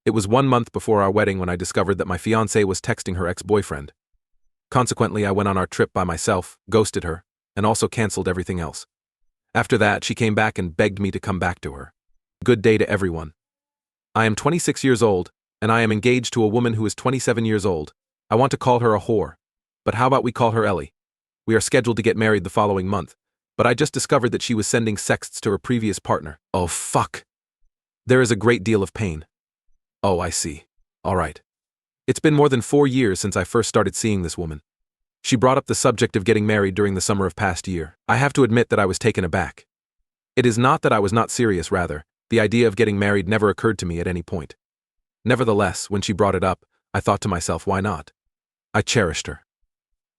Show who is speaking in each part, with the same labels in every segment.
Speaker 1: It was 1 month before our wedding when I discovered that my fiancée was texting her ex-boyfriend. Consequently, I went on our trip by myself, ghosted her, and also canceled everything else. After that, she came back and begged me to come back to her. Good day to everyone. I am 26 years old, and I am engaged to a woman who is 27 years old. I want to call her a whore. But how about we call her Ellie? We are scheduled to get married the following month, but I just discovered that she was sending sexts to her previous partner. Oh, fuck. There is a great deal of pain. Oh, I see. All right. It's been more than 4 years since I first started seeing this woman. She brought up the subject of getting married during the summer of past year. I have to admit that I was taken aback. It is not that I was not serious, rather, the idea of getting married never occurred to me at any point. Nevertheless, when she brought it up, I thought to myself, why not? I cherished her.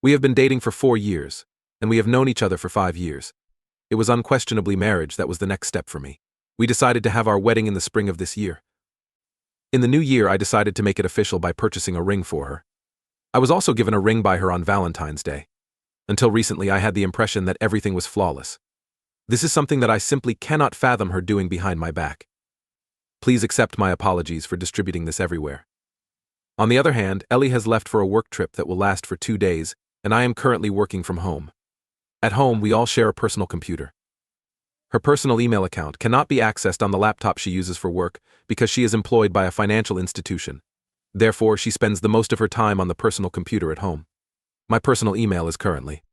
Speaker 1: We have been dating for 4 years, and we have known each other for 5 years. It was unquestionably marriage that was the next step for me. We decided to have our wedding in the spring of this year. In the new year, I decided to make it official by purchasing a ring for her. I was also given a ring by her on Valentine's Day. Until recently, I had the impression that everything was flawless. This is something that I simply cannot fathom her doing behind my back. Please accept my apologies for distributing this everywhere. On the other hand, Ellie has left for a work trip that will last for 2 days, and I am currently working from home. At home, we all share a personal computer. Her personal email account cannot be accessed on the laptop she uses for work because she is employed by a financial institution. Therefore, she spends the most of her time on the personal computer at home. My personal email is currently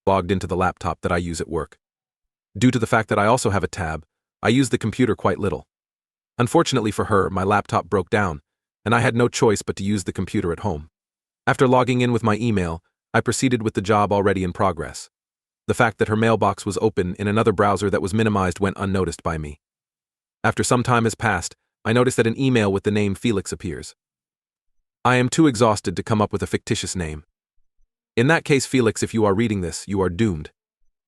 Speaker 1: logged into the laptop that I use at work. Due to the fact that I also have a tab, I use the computer quite little. Unfortunately for her, my laptop broke down, and I had no choice but to use the computer at home. After logging in with my email, I proceeded with the job already in progress. The fact that her mailbox was open in another browser that was minimized went unnoticed by me. After some time has passed, I notice that an email with the name Felix appears. I am too exhausted to come up with a fictitious name. In that case, Felix, if you are reading this, you are doomed.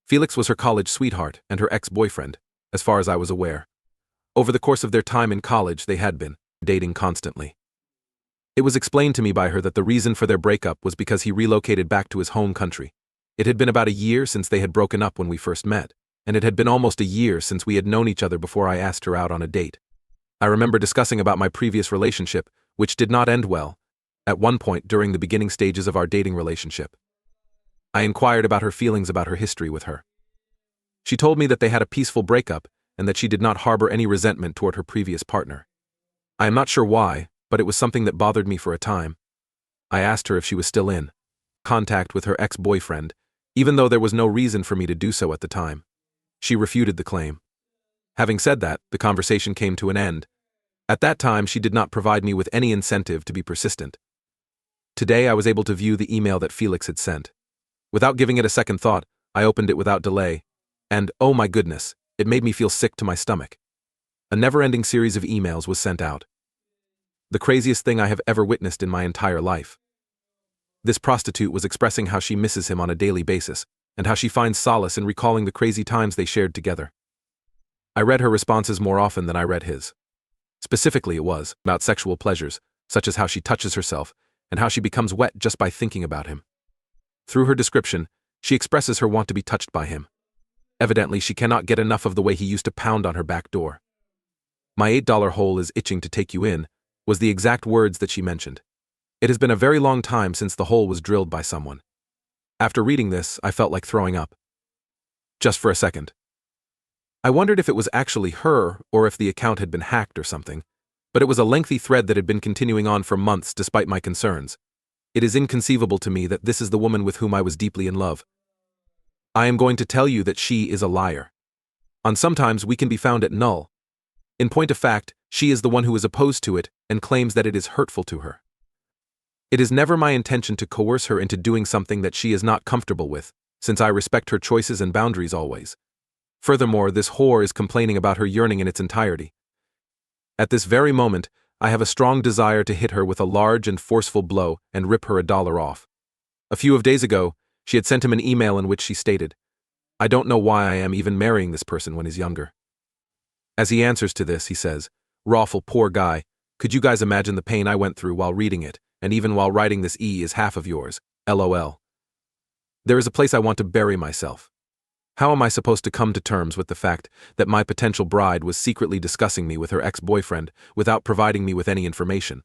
Speaker 1: Felix was her college sweetheart and her ex-boyfriend, as far as I was aware. Over the course of their time in college, they had been dating constantly. It was explained to me by her that the reason for their breakup was because he relocated back to his home country. It had been about a year since they had broken up when we first met, and it had been almost a year since we had known each other before I asked her out on a date. I remember discussing about my previous relationship, which did not end well, at one point during the beginning stages of our dating relationship. I inquired about her feelings about her history with her. She told me that they had a peaceful breakup and that she did not harbor any resentment toward her previous partner. I am not sure why, but it was something that bothered me for a time. I asked her if she was still in contact with her ex-boyfriend, even though there was no reason for me to do so at the time. She refuted the claim. Having said that, the conversation came to an end. At that time, she did not provide me with any incentive to be persistent. Today, I was able to view the email that Felix had sent. Without giving it a second thought, I opened it without delay, and, oh my goodness, it made me feel sick to my stomach. A never-ending series of emails was sent out. The craziest thing I have ever witnessed in my entire life. This prostitute was expressing how she misses him on a daily basis, and how she finds solace in recalling the crazy times they shared together. I read her responses more often than I read his. Specifically, it was about sexual pleasures, such as how she touches herself, and how she becomes wet just by thinking about him. Through her description, she expresses her want to be touched by him. Evidently, she cannot get enough of the way he used to pound on her back door. "My $8 hole is itching to take you in," was the exact words that she mentioned. It has been a very long time since the hole was drilled by someone. After reading this, I felt like throwing up. Just for a second. I wondered if it was actually her or if the account had been hacked or something, but it was a lengthy thread that had been continuing on for months despite my concerns. It is inconceivable to me that this is the woman with whom I was deeply in love. I am going to tell you that she is a liar. On sometimes we can be found at null. In point of fact, she is the one who is opposed to it and claims that it is hurtful to her. It is never my intention to coerce her into doing something that she is not comfortable with, since I respect her choices and boundaries always. Furthermore, this whore is complaining about her yearning in its entirety. At this very moment, I have a strong desire to hit her with a large and forceful blow and rip her $1 off. A few days ago, she had sent him an email in which she stated, "I don't know why I am even marrying this person when he's younger." As he answers to this, he says, "Rawful poor guy, could you guys imagine the pain I went through while reading it, and even while writing this is half of yours, LOL. There is a place I want to bury myself." How am I supposed to come to terms with the fact that my potential bride was secretly discussing me with her ex-boyfriend without providing me with any information?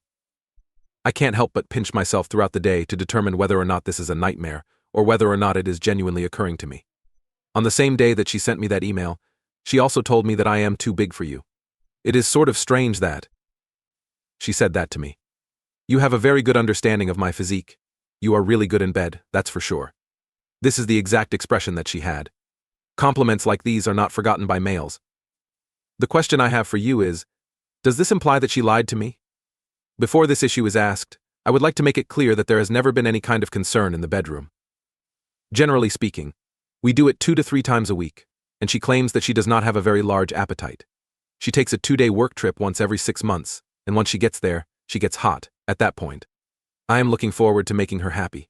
Speaker 1: I can't help but pinch myself throughout the day to determine whether or not this is a nightmare or whether or not it is genuinely occurring to me. On the same day that she sent me that email, she also told me that I am too big for you. It is sort of strange that she said that to me. You have a very good understanding of my physique. You are really good in bed, that's for sure. This is the exact expression that she had. Compliments like these are not forgotten by males. The question I have for you is, does this imply that she lied to me? Before this issue is asked, I would like to make it clear that there has never been any kind of concern in the bedroom. Generally speaking, we do it 2 to 3 times a week, and she claims that she does not have a very large appetite. She takes a 2-day work trip once every 6 months, and once she gets there, she gets hot. At that point, I am looking forward to making her happy.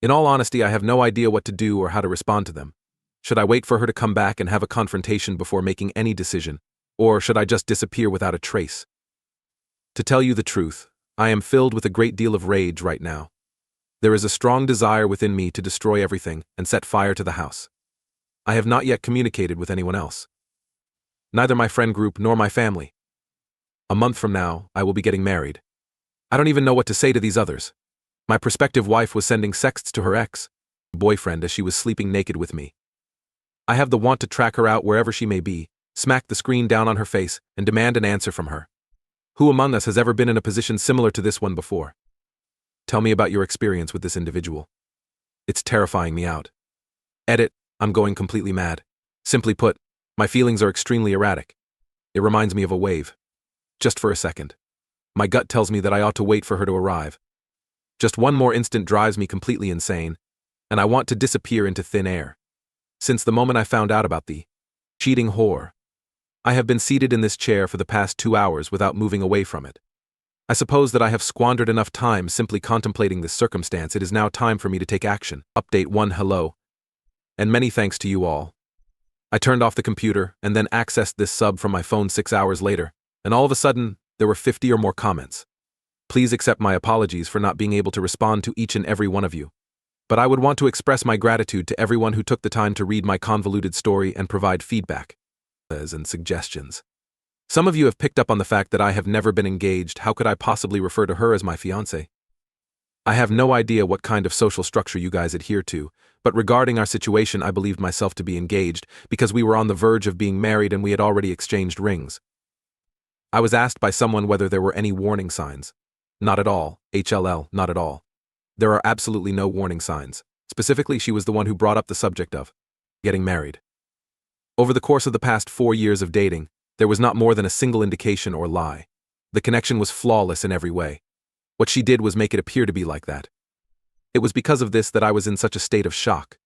Speaker 1: In all honesty, I have no idea what to do or how to respond to them. Should I wait for her to come back and have a confrontation before making any decision, or should I just disappear without a trace? To tell you the truth, I am filled with a great deal of rage right now. There is a strong desire within me to destroy everything and set fire to the house. I have not yet communicated with anyone else. Neither my friend group nor my family. A month from now, I will be getting married. I don't even know what to say to these others. My prospective wife was sending sexts to her ex-boyfriend as she was sleeping naked with me. I have the want to track her out wherever she may be, smack the screen down on her face, and demand an answer from her. Who among us has ever been in a position similar to this one before? Tell me about your experience with this individual. It's terrifying me out. Edit, I'm going completely mad. Simply put, my feelings are extremely erratic. It reminds me of a wave. Just for a second. My gut tells me that I ought to wait for her to arrive. Just one more instant drives me completely insane, and I want to disappear into thin air. Since the moment I found out about the cheating whore, I have been seated in this chair for the past 2 hours without moving away from it. I suppose that I have squandered enough time simply contemplating this circumstance. It is now time for me to take action. Update 1 hello. And many thanks to you all. I turned off the computer and then accessed this sub from my phone 6 hours later, and all of a sudden, there were 50 or more comments. Please accept my apologies for not being able to respond to each and every one of you. But I would want to express my gratitude to everyone who took the time to read my convoluted story and provide feedback and suggestions. Some of you have picked up on the fact that I have never been engaged. How could I possibly refer to her as my fiancé? I have no idea what kind of social structure you guys adhere to, but regarding our situation, I believed myself to be engaged because we were on the verge of being married and we had already exchanged rings. I was asked by someone whether there were any warning signs. Not at all, HLL, not at all. There are absolutely no warning signs. Specifically, she was the one who brought up the subject of getting married. Over the course of the past 4 years of dating, there was not more than a single indication or lie. The connection was flawless in every way. What she did was make it appear to be like that. It was because of this that I was in such a state of shock.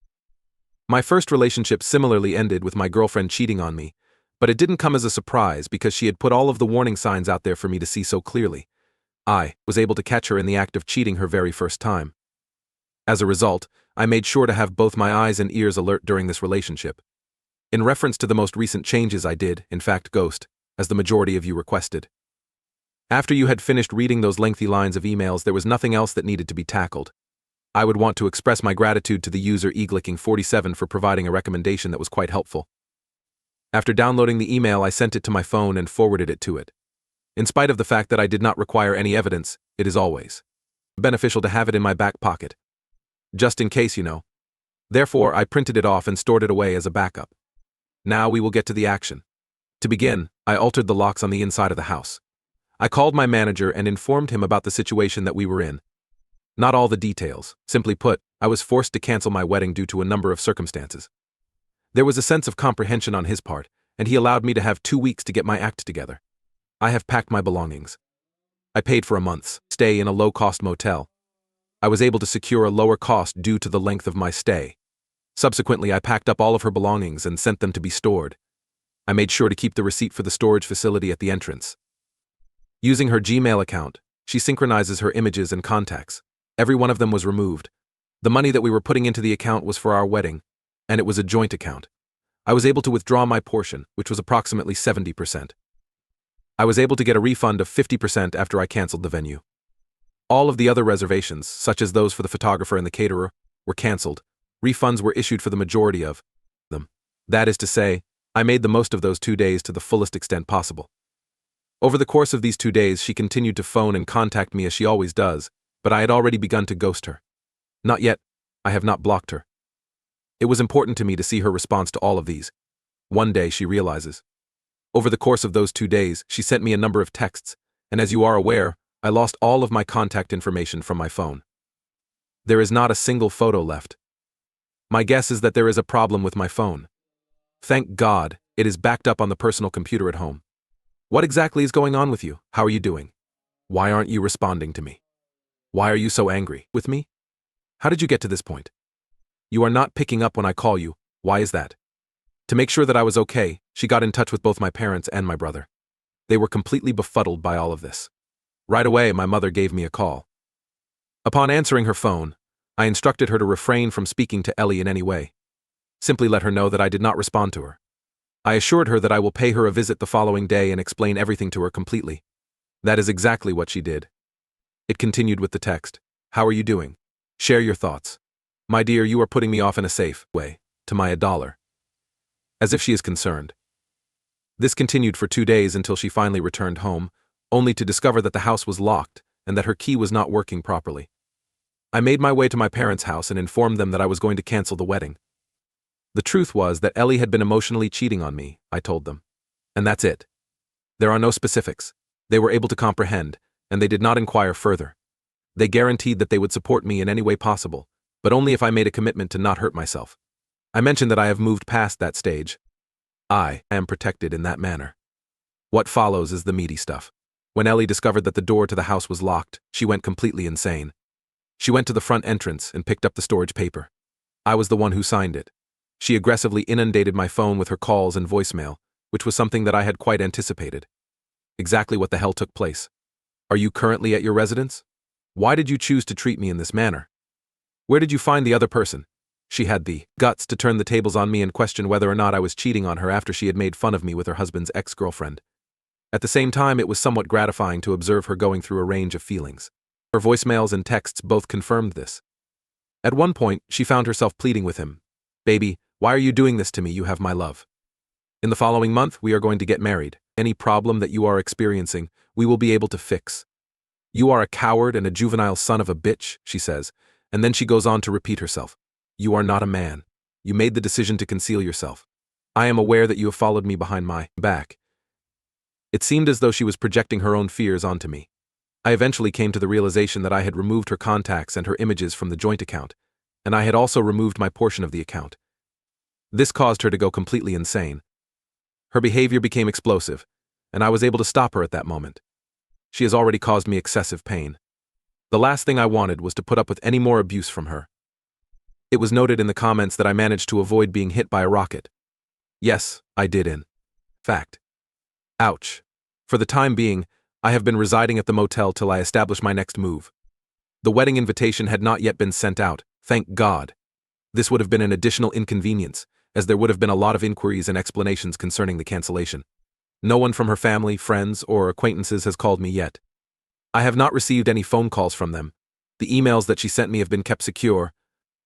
Speaker 1: My first relationship similarly ended with my girlfriend cheating on me, but it didn't come as a surprise because she had put all of the warning signs out there for me to see so clearly. I was able to catch her in the act of cheating her very first time. As a result, I made sure to have both my eyes and ears alert during this relationship. In reference to the most recent changes I did, in fact, ghost, as the majority of you requested. After you had finished reading those lengthy lines of emails, there was nothing else that needed to be tackled. I would want to express my gratitude to the user eglicking47 for providing a recommendation that was quite helpful. After downloading the email, I sent it to my phone and forwarded it to it. In spite of the fact that I did not require any evidence, it is always beneficial to have it in my back pocket. Just in case, you know. Therefore, I printed it off and stored it away as a backup. Now we will get to the action. To begin, I altered the locks on the inside of the house. I called my manager and informed him about the situation that we were in. Not all the details. Simply put, I was forced to cancel my wedding due to a number of circumstances. There was a sense of comprehension on his part, and he allowed me to have 2 weeks to get my act together. I have packed my belongings. I paid for a month's stay in a low-cost motel. I was able to secure a lower cost due to the length of my stay. Subsequently, I packed up all of her belongings and sent them to be stored. I made sure to keep the receipt for the storage facility at the entrance. Using her Gmail account, she synchronizes her images and contacts. Every one of them was removed. The money that we were putting into the account was for our wedding, and it was a joint account. I was able to withdraw my portion, which was approximately 70%. I was able to get a refund of 50% after I canceled the venue. All of the other reservations, such as those for the photographer and the caterer, were canceled. Refunds were issued for the majority of them. That is to say, I made the most of those 2 days to the fullest extent possible. Over the course of these 2 days, she continued to phone and contact me as she always does, but I had already begun to ghost her. Not yet. I have not blocked her. It was important to me to see her response to all of these. One day, she realizes. Over the course of those 2 days, she sent me a number of texts, and as you are aware, I lost all of my contact information from my phone. There is not a single photo left. My guess is that there is a problem with my phone. Thank God, it is backed up on the personal computer at home. What exactly is going on with you? How are you doing? Why aren't you responding to me? Why are you so angry with me? How did you get to this point? You are not picking up when I call you. Why is that? To make sure that I was okay, she got in touch with both my parents and my brother. They were completely befuddled by all of this. Right away, my mother gave me a call. Upon answering her phone, I instructed her to refrain from speaking to Ellie in any way. Simply let her know that I did not respond to her. I assured her that I will pay her a visit the following day and explain everything to her completely. That is exactly what she did. It continued with the text. How are you doing? Share your thoughts. My dear, you are putting me off in a safe way, to my $1. As if she is concerned. This continued for 2 days until she finally returned home, only to discover that the house was locked and that her key was not working properly. I made my way to my parents' house and informed them that I was going to cancel the wedding. The truth was that Ellie had been emotionally cheating on me, I told them. And that's it. There are no specifics. They were able to comprehend, and they did not inquire further. They guaranteed that they would support me in any way possible, but only if I made a commitment to not hurt myself. I mentioned that I have moved past that stage. I am protected in that manner. What follows is the meaty stuff. When Ellie discovered that the door to the house was locked, she went completely insane. She went to the front entrance and picked up the storage paper. I was the one who signed it. She aggressively inundated my phone with her calls and voicemail, which was something that I had quite anticipated. Exactly what the hell took place? Are you currently at your residence? Why did you choose to treat me in this manner? Where did you find the other person? She had the guts to turn the tables on me and question whether or not I was cheating on her after she had made fun of me with her husband's ex-girlfriend. At the same time, it was somewhat gratifying to observe her going through a range of feelings. Her voicemails and texts both confirmed this. At one point, she found herself pleading with him. Baby, why are you doing this to me? You have my love. In the following month, we are going to get married. Any problem that you are experiencing, we will be able to fix. You are a coward and a juvenile son of a bitch, she says, and then she goes on to repeat herself. You are not a man. You made the decision to conceal yourself. I am aware that you have followed me behind my back. It seemed as though she was projecting her own fears onto me. I eventually came to the realization that I had removed her contacts and her images from the joint account, and I had also removed my portion of the account. This caused her to go completely insane. Her behavior became explosive, and I was able to stop her at that moment. She has already caused me excessive pain. The last thing I wanted was to put up with any more abuse from her. It was noted in the comments that I managed to avoid being hit by a rocket. Yes, I did in fact. Ouch. For the time being, I have been residing at the motel till I establish my next move. The wedding invitation had not yet been sent out, thank God. This would have been an additional inconvenience, as there would have been a lot of inquiries and explanations concerning the cancellation. No one from her family, friends, or acquaintances has called me yet. I have not received any phone calls from them. The emails that she sent me have been kept secure,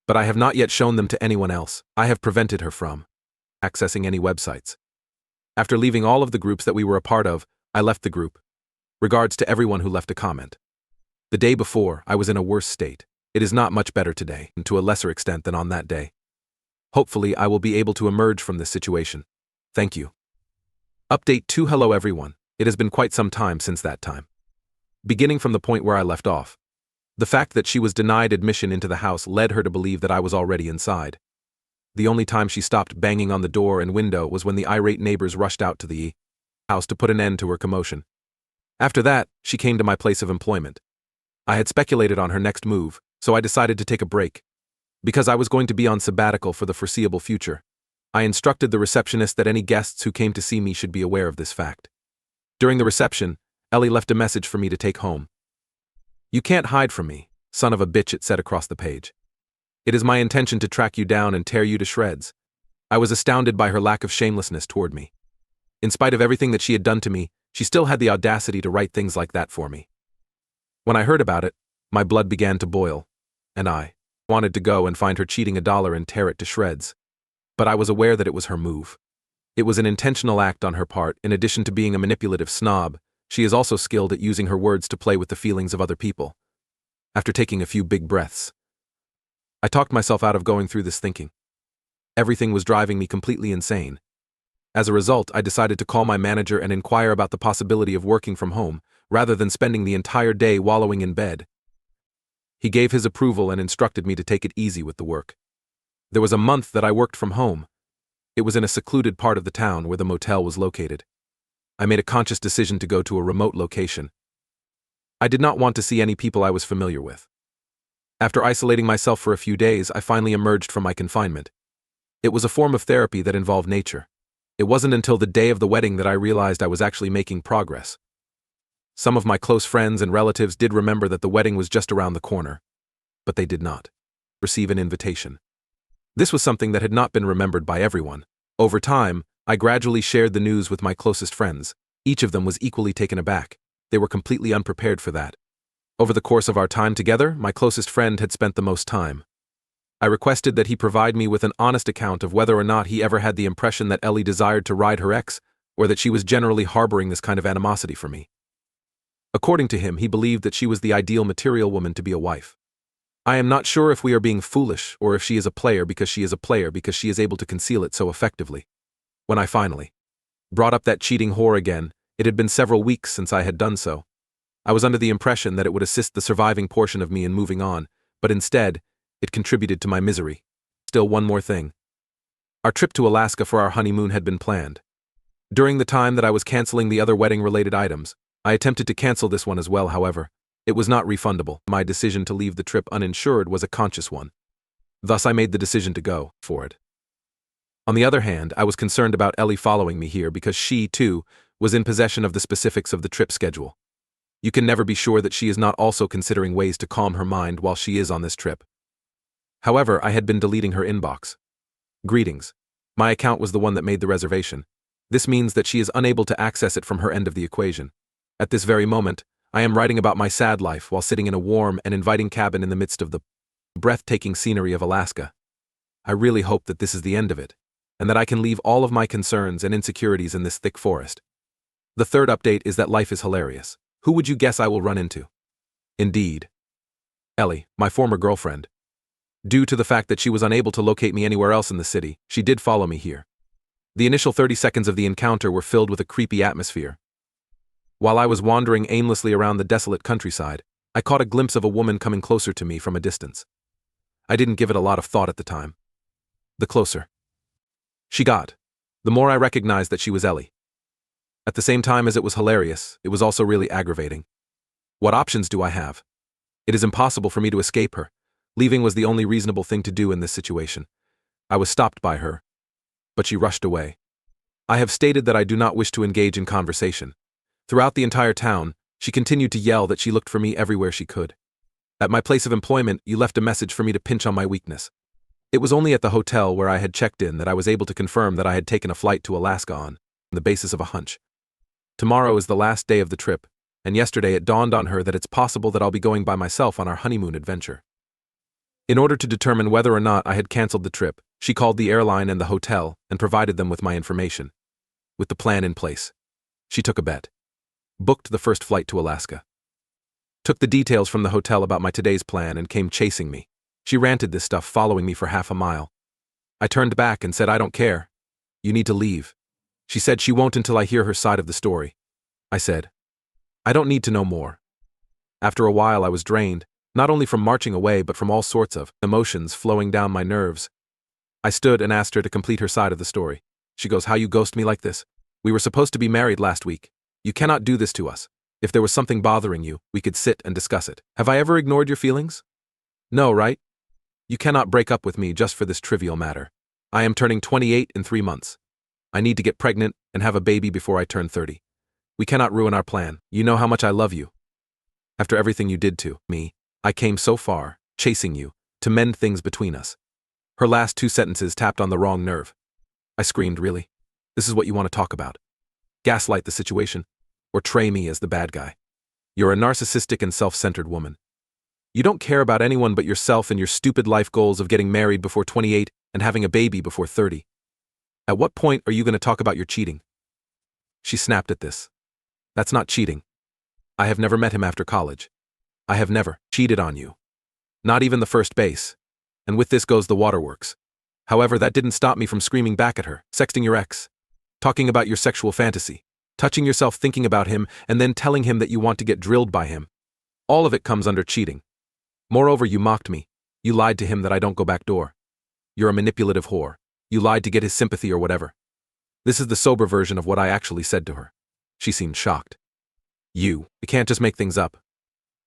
Speaker 1: but I have not yet shown them to anyone else. I have prevented her from accessing any websites. After leaving all of the groups that we were a part of, I left the group. Regards to everyone who left a comment. The day before, I was in a worse state. It is not much better today, and to a lesser extent than on that day. Hopefully, I will be able to emerge from this situation. Thank you. Update 2. Hello everyone. It has been quite some time since that time. Beginning from the point where I left off. The fact that she was denied admission into the house led her to believe that I was already inside. The only time she stopped banging on the door and window was when the irate neighbors rushed out to the house to put an end to her commotion. After that, she came to my place of employment. I had speculated on her next move, so I decided to take a break. Because I was going to be on sabbatical for the foreseeable future, I instructed the receptionist that any guests who came to see me should be aware of this fact. During the reception, Ellie left a message for me to take home. You can't hide from me, son of a bitch, it said across the page. It is my intention to track you down and tear you to shreds. I was astounded by her lack of shamelessness toward me. In spite of everything that she had done to me, she still had the audacity to write things like that for me. When I heard about it, my blood began to boil, and I wanted to go and find her cheating $1 and tear it to shreds. but I was aware that it was her move. It was an intentional act on her part. In addition to being a manipulative snob, she is also skilled at using her words to play with the feelings of other people. After taking a few big breaths, I talked myself out of going through this thinking. Everything was driving me completely insane. As a result, I decided to call my manager and inquire about the possibility of working from home, rather than spending the entire day wallowing in bed. He gave his approval and instructed me to take it easy with the work. There was a month that I worked from home. It was in a secluded part of the town where the motel was located. I made a conscious decision to go to a remote location. I did not want to see any people I was familiar with. After isolating myself for a few days, I finally emerged from my confinement. It was a form of therapy that involved nature. It wasn't until the day of the wedding that I realized I was actually making progress. Some of my close friends and relatives did remember that the wedding was just around the corner, but they did not receive an invitation. This was something that had not been remembered by everyone. Over time, I gradually shared the news with my closest friends. Each of them was equally taken aback. They were completely unprepared for that. Over the course of our time together, my closest friend had spent the most time. I requested that he provide me with an honest account of whether or not he ever had the impression that Ellie desired to ride her ex, or that she was generally harboring this kind of animosity for me. According to him, he believed that she was the ideal material woman to be a wife. I am not sure if we are being foolish or if she is a player because she is able to conceal it so effectively. When I finally brought up that cheating whore again, it had been several weeks since I had done so. I was under the impression that it would assist the surviving portion of me in moving on, but instead, it contributed to my misery. Still, one more thing. Our trip to Alaska for our honeymoon had been planned. During the time that I was canceling the other wedding-related items, I attempted to cancel this one as well. However, it was not refundable. My decision to leave the trip uninsured was a conscious one. Thus, I made the decision to go for it. On the other hand, I was concerned about Ellie following me here because she, too, was in possession of the specifics of the trip schedule. You can never be sure that she is not also considering ways to calm her mind while she is on this trip. However, I had been deleting her inbox. Greetings. My account was the one that made the reservation. This means that she is unable to access it from her end of the equation. At this very moment, I am writing about my sad life while sitting in a warm and inviting cabin in the midst of the breathtaking scenery of Alaska. I really hope that this is the end of it, and that I can leave all of my concerns and insecurities in this thick forest. The third update is that life is hilarious. Who would you guess I will run into? Indeed. Ellie, my former girlfriend. Due to the fact that she was unable to locate me anywhere else in the city, she did follow me here. The initial 30 seconds of the encounter were filled with a creepy atmosphere. While I was wandering aimlessly around the desolate countryside, I caught a glimpse of a woman coming closer to me from a distance. I didn't give it a lot of thought at the time. The closer she got, the more I recognized that she was Ellie. At the same time as it was hilarious, it was also really aggravating. What options do I have? It is impossible for me to escape her. Leaving was the only reasonable thing to do in this situation. I was stopped by her, but she rushed away. I have stated that I do not wish to engage in conversation. Throughout the entire town, she continued to yell that she looked for me everywhere she could. At my place of employment, you left a message for me to pinch on my weakness. It was only at the hotel where I had checked in that I was able to confirm that I had taken a flight to Alaska on the basis of a hunch. Tomorrow is the last day of the trip, and yesterday it dawned on her that it's possible that I'll be going by myself on our honeymoon adventure. In order to determine whether or not I had canceled the trip, she called the airline and the hotel and provided them with my information. With the plan in place, she took a bet. Booked the first flight to Alaska. Took the details from the hotel about my today's plan and came chasing me. She ranted this stuff, following me for half a mile. I turned back and said, "I don't care. You need to leave." She said she won't until I hear her side of the story. I said, "I don't need to know more." After a while I was drained, not only from marching away but from all sorts of emotions flowing down my nerves. I stood and asked her to complete her side of the story. She goes, "How you ghost me like this? We were supposed to be married last week. You cannot do this to us. If there was something bothering you, we could sit and discuss it. Have I ever ignored your feelings? No, right? You cannot break up with me just for this trivial matter. I am turning 28 in 3 months. I need to get pregnant and have a baby before I turn 30. We cannot ruin our plan. You know how much I love you. After everything you did to me, I came so far, chasing you, to mend things between us." Her last 2 sentences tapped on the wrong nerve. I screamed, "Really? This is what you want to talk about? Gaslight the situation? Portray me as the bad guy? You're a narcissistic and self-centered woman. You don't care about anyone but yourself and your stupid life goals of getting married before 28 and having a baby before 30. At what point are you going to talk about your cheating? She snapped at this. That's not cheating. I have never met him after college. I have never cheated on you. Not even the first base. And with this goes the waterworks. However, that didn't stop me from screaming back at her, sexting your ex, talking about your sexual fantasy, touching yourself thinking about him, and then telling him that you want to get drilled by him. All of it comes under cheating. Moreover, you mocked me. You lied to him that I don't go back door. You're a manipulative whore. You lied to get his sympathy or whatever. This is the sober version of what I actually said to her. She seemed shocked. You can't just make things up.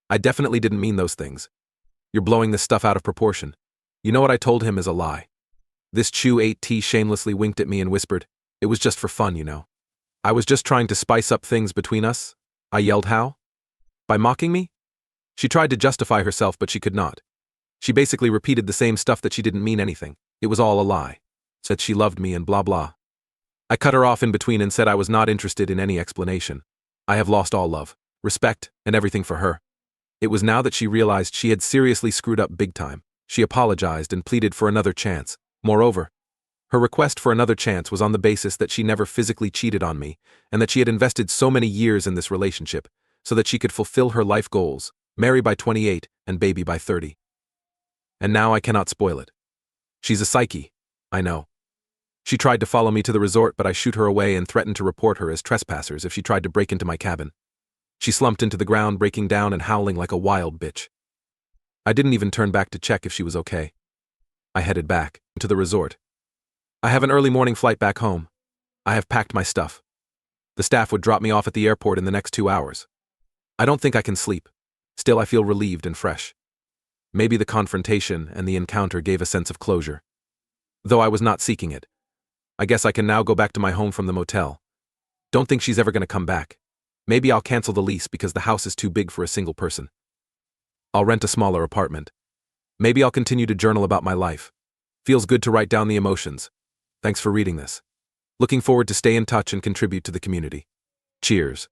Speaker 1: I definitely didn't mean those things. You're blowing this stuff out of proportion. You know what I told him is a lie. This Chew 8T shamelessly winked at me and whispered, "It was just for fun, you know. I was just trying to spice up things between us." I yelled, "How? By mocking me?" She tried to justify herself, but she could not. She basically repeated the same stuff that she didn't mean anything. It was all a lie. Said she loved me and blah blah. I cut her off in between and said I was not interested in any explanation. I have lost all love, respect, and everything for her. It was now that she realized she had seriously screwed up big time. She apologized and pleaded for another chance. Moreover, her request for another chance was on the basis that she never physically cheated on me and that she had invested so many years in this relationship so that she could fulfill her life goals, marry by 28 and baby by 30. And now I cannot spoil it. She's a psyche, I know. She tried to follow me to the resort, but I shoot her away and threatened to report her as trespassers if she tried to break into my cabin. She slumped into the ground, breaking down and howling like a wild bitch. I didn't even turn back to check if she was okay. I headed back to the resort. I have an early morning flight back home. I have packed my stuff. The staff would drop me off at the airport in the next 2 hours. I don't think I can sleep. Still, I feel relieved and fresh. Maybe the confrontation and the encounter gave a sense of closure. Though I was not seeking it. I guess I can now go back to my home from the motel. Don't think she's ever going to come back. Maybe I'll cancel the lease because the house is too big for a single person. I'll rent a smaller apartment. Maybe I'll continue to journal about my life. Feels good to write down the emotions. Thanks for reading this. Looking forward to stay in touch and contribute to the community. Cheers.